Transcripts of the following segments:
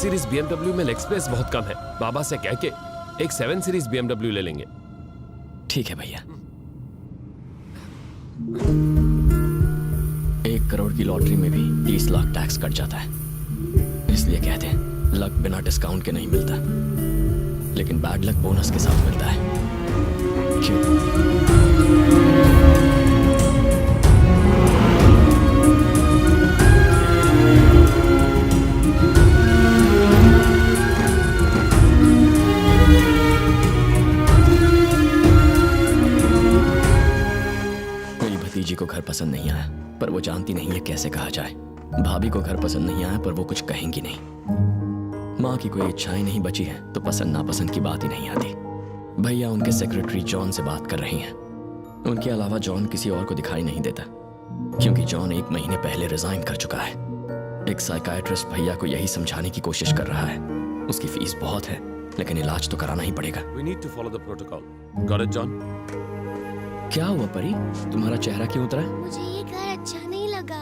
Series BMW में leg space बहुत कम है। बाबा से कह के एक 7 सीरीज BMW ले लेंगे। ठीक है भैया। 1 करोड़ की लॉटरी में भी 30 लाख टैक्स कट जाता है। इसलिए कहते हैं लक बिना डिस्काउंट के नहीं मिलता, लेकिन बैड लक बोनस के साथ मिलता है। क्यों? मेरी भतीजी को घर पसंद नहीं आया, पर वो जानती नहीं है कैसे कहा जाए। भाभी को घर पसंद नहीं आया, पर वो कुछ कहेंगी नहीं। माँ की कोई इच्छाएं नहीं बची है, तो पसंद नापसंद की बात ही नहीं आती। भैया उनके सेक्रेटरी जॉन से बात कर रही हैं। उनके अलावा जॉन किसी और को दिखाई नहीं देता, क्योंकि जॉन 1 महीने पहले रिजाइन कर चुका है। एक साइकाइट्रिस्ट भैया को यही समझाने की कोशिश कर रहा है। उसकी फीस बहुत है, लेकिन इलाज तो कराना ही पड़ेगा। We need to follow the protocol. Got it, John? क्या हुआ परी, तुम्हारा चेहरा क्यों उतरा? मुझे ये घर अच्छा नहीं लगा।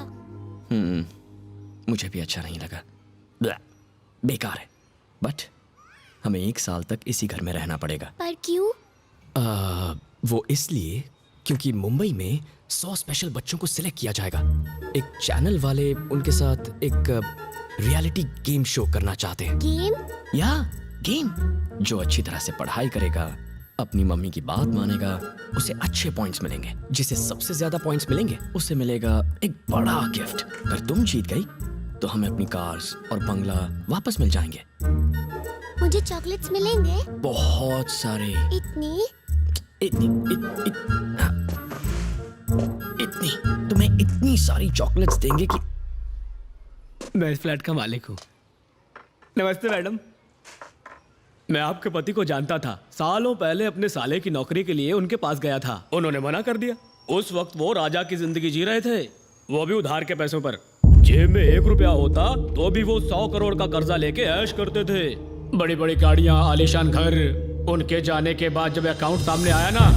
मुझे भी अच्छा नहीं लगा। बेकार है, बट हमें 1 साल तक इसी घर में रहना पड़ेगा। पर क्यों? वो इसलिए क्योंकि मुंबई में 100 स्पेशल बच्चों को सिलेक्ट किया जाएगा। एक चैनल वाले उनके साथ एक रियलिटी गेम शो करना चाहते हैं। गेम? या गेम जो अच्छी तरह से पढ़ाई करेगा, अपनी मम्मी की बात मानेगा, उसे अच्छे पॉइंट्स मिलेंगे। जिसे सबसे ज्यादा पॉइंट्स मिलेंगे उसे मिलेगा एक बड़ा गिफ्ट। अगर तुम जीत गई तो हमें अपनी कार्स और बंगला वापस मिल जाएंगे। मुझे चॉकलेट्स मिलेंगे? बहुत सारे। इतनी? इतनी तुम्हें इतनी सारी चॉकलेट्स देंगे कि मैं इस फ्लैट का मालिक हूँ। नमस्ते मैडम। मैं आपके पति को जानता था। सालों पहले अपने साले की नौकरी के लिए उनके पास गया था, उन्होंने मना कर दिया। उस वक्त वो राजा की जिंदगी जी रहे थे, वो भी उधार के पैसों पर। जेब में 1 रुपया होता तो भी वो 100 करोड़ का कर्जा लेके ऐश करते थे। बड़ी बड़ी गाड़ियां, आलीशान घर। उनके जाने के बाद जब अकाउंट सामने आया ना,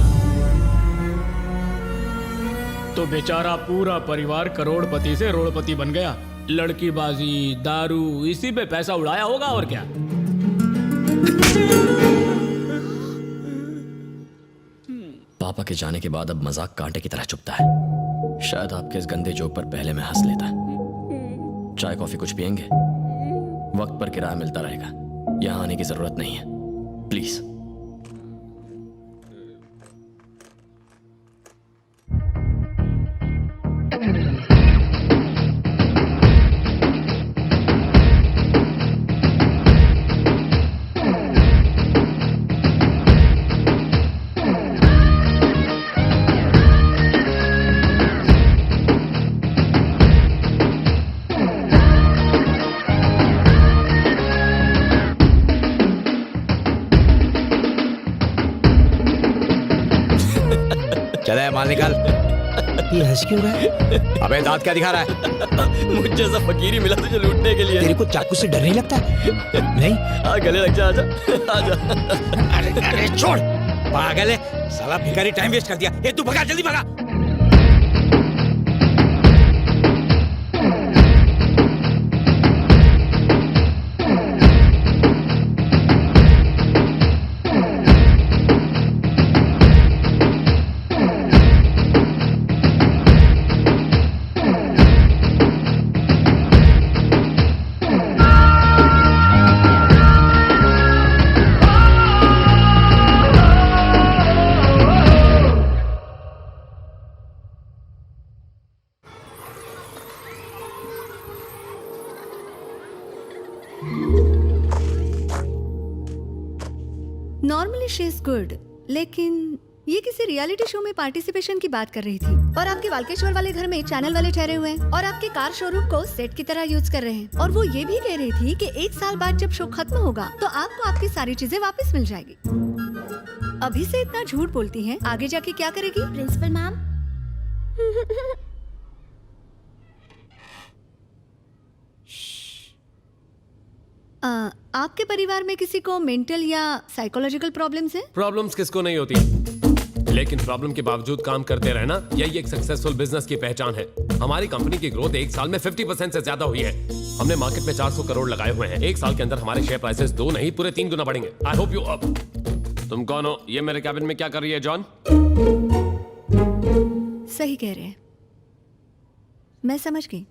तो बेचारा पूरा परिवार करोड़पति से रोड़पति बन गया। लड़कीबाजी, दारू, इसी पे पैसा उड़ाया होगा और क्या। पापा के जाने के बाद अब मजाक कांटे की तरह चुभता है। शायद आपके इस गंदे जोक पर पहले मैं हंस लेता। चाय कॉफी कुछ पियेंगे? वक्त पर किराया मिलता रहेगा, यहाँ आने की जरूरत नहीं है, प्लीज। चले माल निकाल। ये हंस क्यों रहा है? अबे दांत क्या दिखा रहा है? मुझ जैसा फकीर ही मिला तुझे लूटने के लिए। तेरे को चाकू से डर नहीं लगता? नहीं? गले लग जा, आजा आजा। अरे छोड़, पागल है साला, भिखारी टाइम वेस्ट कर दिया। ये तू भगा, जल्दी भगा। नॉर्मली शी इज गुड, लेकिन ये किसी रियलिटी शो में पार्टिसिपेशन की बात कर रही थी। और आपके वाल्केश्वर वाले घर में चैनल वाले ठहरे हुए हैं और आपके कार शोरूम को सेट की तरह यूज कर रहे हैं। और वो ये भी कह रही थी कि 1 साल बाद जब शो खत्म होगा तो आपको आपकी सारी चीजें वापस मिल जाएगी। अभी से इतना झूठ बोलती हैं, आगे जाके क्या करेगी? प्रिंसिपल मैम, आपके परिवार में किसी को मेंटल या साइकोलॉजिकल प्रॉब्लम्स हैं? प्रॉब्लम्स किसको नहीं होती, लेकिन प्रॉब्लम के बावजूद काम करते रहना यही एक सक्सेसफुल बिजनेस की पहचान है। हमारी कंपनी की ग्रोथ 1 साल में 50% से ज्यादा हुई है। हमने मार्केट में 400 करोड़ लगाए हुए हैं। 1 साल के अंदर हमारे शेयर प्राइसेस 2 नहीं पूरे 3 गुना बढ़ेंगे। I hope you up. तुम कौन हो? ये मेरे कैबिन में क्या कर रही है जॉन? सही कह रहे हैं, मैं समझ गई।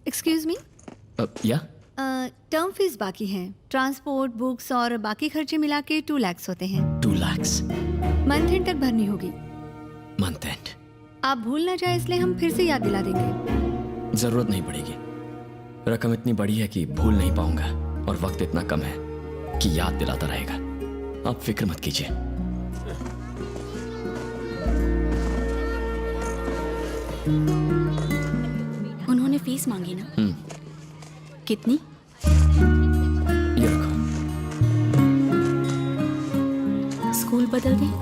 एक्सक्यूज मी, या टर्म फीस बाकी है, ट्रांसपोर्ट, बुक्स और बाकी खर्चे मिला के 2 लाख होते हैं। 2 लाख मंथ एंड तक भरनी होगी। Month and? आप भूल ना जाए इसलिए हम फिर से याद दिला देंगे। जरूरत नहीं पड़ेगी। रकम इतनी बड़ी है कि भूल नहीं पाऊंगा और वक्त इतना कम है कि याद दिलाता रहेगा। आप फिक्र मत कीजिए। उन्होंने फीस मांगी ना? कितनी? ये रखो। स्कूल बदल गए?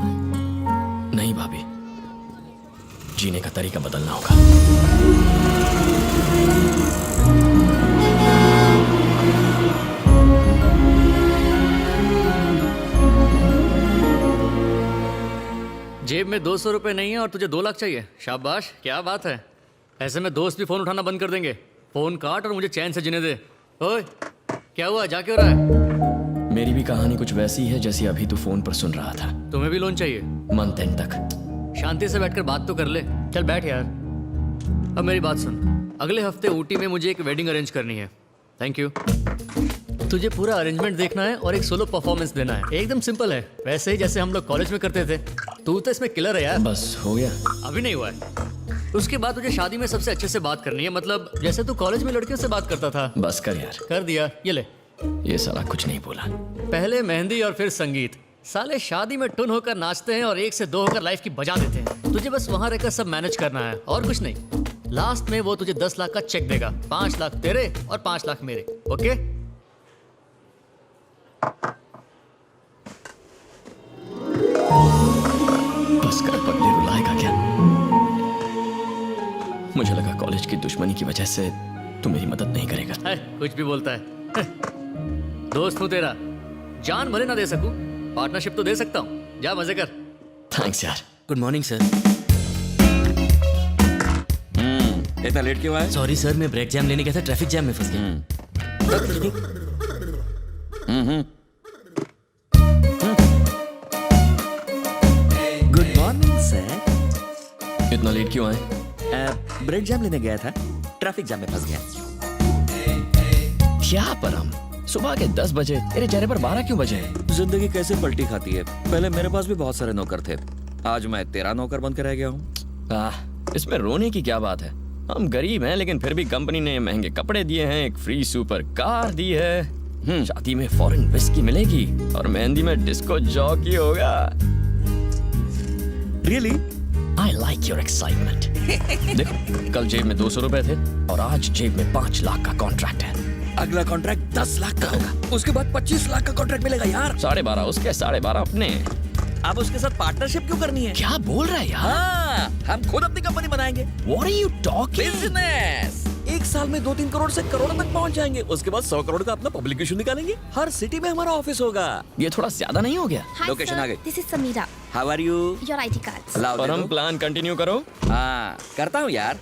नहीं भाभी, जीने का तरीका बदलना होगा। जेब में 200 रुपए नहीं है और तुझे 2 लाख चाहिए? शाबाश, क्या बात है। ऐसे में दोस्त भी फोन उठाना बंद कर देंगे। फोन काट और मुझे चैन से जीने दे। ओए, क्या हुआ, जा क्यों रहा है? मेरी भी कहानी कुछ वैसी है जैसी अभी तू फोन पर सुन रहा था। तुम्हें भी लोन चाहिए? मंथ एंड तक। शांति से बैठकर बात तो कर ले। चल बैठ यार। अब मेरी बात सुन, अगले हफ्ते ऊटी में मुझे एक वेडिंग अरेंज करनी है। Thank you. तुझे पूरा अरेंजमेंट देखना है और एक सोलो परफॉर्मेंस देना है। एकदम सिंपल है, वैसे ही जैसे हम लोग कॉलेज में करते थे। तू तो इसमें किलर है यार। बस हो गया? अभी नहीं हुआ है। उसके बाद तुझे शादी में सबसे अच्छे से बात करनी है, मतलब जैसे तू कॉलेज में लड़कियों से बात करता था। बस कर यार। कर दिया, ये ले। ये साला कुछ नहीं बोला। पहले मेहंदी और फिर संगीत। साले शादी में टुन होकर नाचते हैं और 1 से 2 होकर लाइफ की बजा देते हैं। तुझे बस वहां रहकर सब मैनेज करना है और कुछ नहीं। लास्ट में वो तुझे 10 लाख का चेक देगा। 5 लाख तेरे और 5 लाख मेरे। ओके? बस कर, पगले रुलाएगा क्या? मुझे लगा कॉलेज की दुश्मनी की वजह से तू मेरी मदद नहीं करेगा। है, कुछ भी बोलता है। दोस्त हूँ तेरा, जान भले ना दे सकूं, पार्टनरशिप तो दे सकता हूँ। जा मजे कर। थैंक्स यार। Good morning sir. इतना लेट क्यों आया? सॉरी सर, मैं ब्रेक जैम लेने गया था, ट्रैफिक जैम में फंस गया। Good morning sir. इतना लेट क्यों आए? ब्रेक जैम लेने गया था, ट्रैफिक जैम में फंस गया। क्या परम, सुबह के 10 बजे, तेरे चेहरे पर 12 क्यों बजे? जिंदगी कैसे पलटी खाती है। पहले मेरे पास भी बहुत सारे नौकर थे, आज मैं तेरा नौकर बन के रह गया हूँ। इसमें रोने की क्या बात है? हम गरीब हैं लेकिन फिर भी कंपनी ने महंगे कपड़े दिए हैं, एक फ्री सुपर कार दी है, शादी में फॉरेन विस्की मिलेगी और मेहंदी में डिस्को जॉकी होगा। Really? I like your excitement. देखो, कल जेब में 200 रुपए थे और आज जेब में 5 लाख का कॉन्ट्रैक्ट है। अगला कॉन्ट्रैक्ट 10 लाख का होगा, उसके बाद 25 लाख का कॉन्ट्रैक्ट मिलेगा यार। 12.5 उसके, 12.5 अपने। अब उसके साथ पार्टनरशिप क्यों करनी है? क्या बोल रहा है यार? हाँ, हम खुद अपनी कंपनी बनाएंगे। What are you talking? Business. 1 साल में 2-3 करोड़ से करोड़ तक पहुंच जाएंगे। उसके बाद 100 करोड़ का अपना पब्लिक इशू निकालेंगे। हर सिटी में हमारा ऑफिस होगा। ये थोड़ा ज्यादा नहीं हो गया? लोकेशन आ गई। This is Samira. How are you? Your ID cards. और हम प्लान कंटिन्यू करो। हाँ, करता हूँ यार।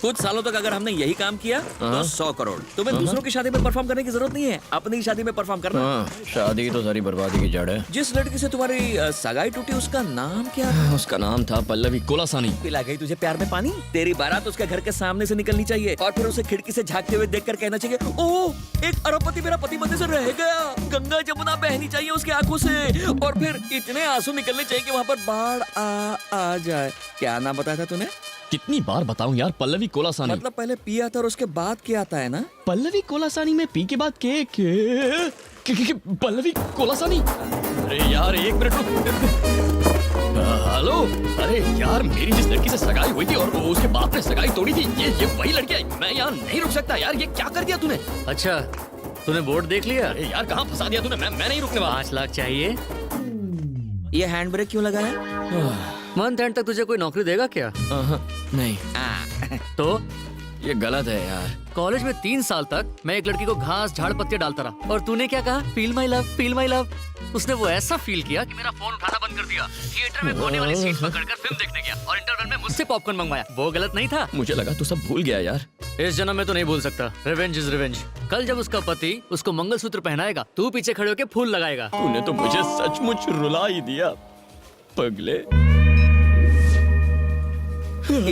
कुछ सालों तक अगर हमने यही काम किया तो 100 करोड़। तुम्हें दूसरों की शादी में परफॉर्म करने की जरूरत नहीं है, अपनी शादी में परफॉर्म करना। शादी तो सारी बर्बादी की जड़ है। जिस लड़की से तुम्हारी सगाई टूटी उसका नाम क्या था? उसका नाम था पल्लवी कोलासानी। पिला गई तुझे प्यार में पानी? तेरी बारात उसके घर के सामने से निकलनी चाहिए और फिर उसे खिड़की से झांकते हुए देखकर कहना चाहिए, ओह, एक अरबपति मेरा पति बनने से रह गया। गंगा जमुना बहनी चाहिए उसके आंखों से और फिर इतने आंसू निकलने चाहिए कि वहाँ पर बाढ़ आ जाए। क्या नाम बताया था तूने? कितनी बार बताऊं यार? पल्लवी कोलासानी। मतलब पहले पी आता और उसके बाद क्या आता है ना? पल्लवी कोलासानी में पी के बाद के पल्लवी कोलासानी। अरे यार 1 मिनट रुक। हेलो, अरे यार मेरी जिस लड़की से सगाई हुई थी और वो उसके बाप ने सगाई तोड़ी थी, ये वही लड़की है। मैं यहाँ नहीं रुक सकता यार, ये क्या कर दिया तूने? अच्छा, तूने बोर्ड देख लिया? अरे यार कहाँ फंसा दिया तूने? मैं नहीं रुकने वाला। 5 लाख चाहिए। ये हैंड ब्रेक क्यों लगाया? मंथ एंड तक तुझे कोई नौकरी देगा क्या? नहीं। तो ये गलत है यार। कॉलेज में 3 साल तक मैं एक लड़की को घास झाड़ पत्ते डालता रहा और तूने क्या कहा? Feel my love, feel my love. उसने वो ऐसा फील किया कि मेरा फोन उठाना बंद कर दिया, थिएटर में कोने वाली सीट पकड़कर फिल्म देखने गया और इंटरवल में मुझसे पॉपकॉर्न मंगवाया। वो गलत नहीं था? मुझे लगा तू सब भूल गया यार। इस जन्म में तो नहीं भूल सकता। Revenge is revenge. कल जब उसका पति उसको मंगलसूत्र पहनाएगा, तू पीछे खड़े होके फूल लगाएगा। तूने तो मुझे सचमुच रुला ही दिया पगले।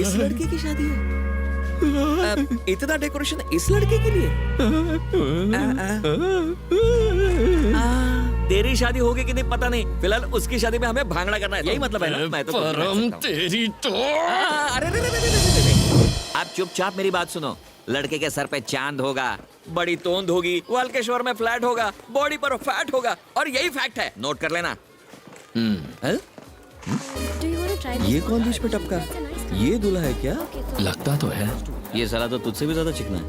इस लड़के की शादी है? इतना डेकोरेशन इस लड़के के लिए? तेरी शादी होगी कि नहीं पता नहीं, फिलहाल उसकी शादी में हमें भांगड़ा करना है, यही मतलब है ना? मैं तो परम तेरी तो। अरे आप चुपचाप मेरी बात सुनो। लड़के के सर पे चांद होगा, बड़ी तोंद होगी, वालकेश्वर में फ्लैट होगा, बॉडी पर फैट होगा, और यही फैक्ट है, नोट कर लेना। हैं? ये कौन बीच पे टपका? ये दूल्हा है क्या? लगता तो है। ये साला तो तुझसे भी ज्यादा चिकना है।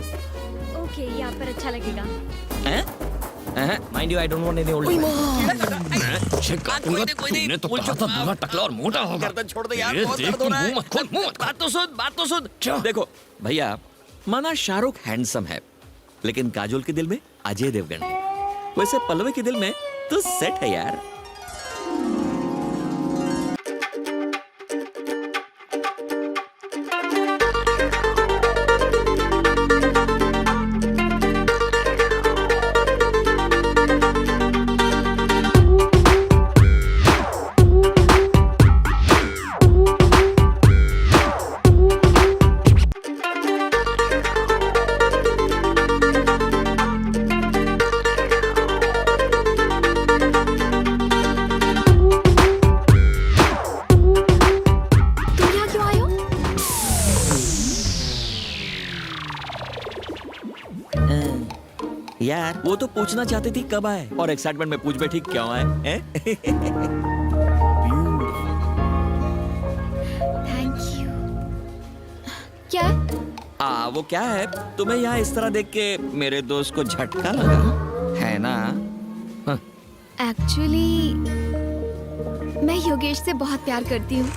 ओके, ये आप पर अच्छा लगेगा। Mind you, I don't want any old. तूने तो कहा था दूल्हा टकला और मोटा होगा। गर्दन छोड़ दे यार, ये बहुत देख, दर्द हो रहा है। मुंह मत खोल, मुंह मत खोल। बात तो सुन। देखो भैया, माना शाहरुख हैंडसम है, लेकिन काजोल के दिल में अजय देवगन है। वैसे पल्लवी के दिल में तो सेट है यार। यार वो तो पूछना चाहती थी कब आए, और एक्साइटमेंट में पूछ बैठी क्यों आए हैं? Thank you. क्या है? वो क्या है, तुम्हें यहाँ इस तरह देख के मेरे दोस्त को झटका लगा है ना? एक्चुअली मैं योगेश से बहुत प्यार करती हूँ।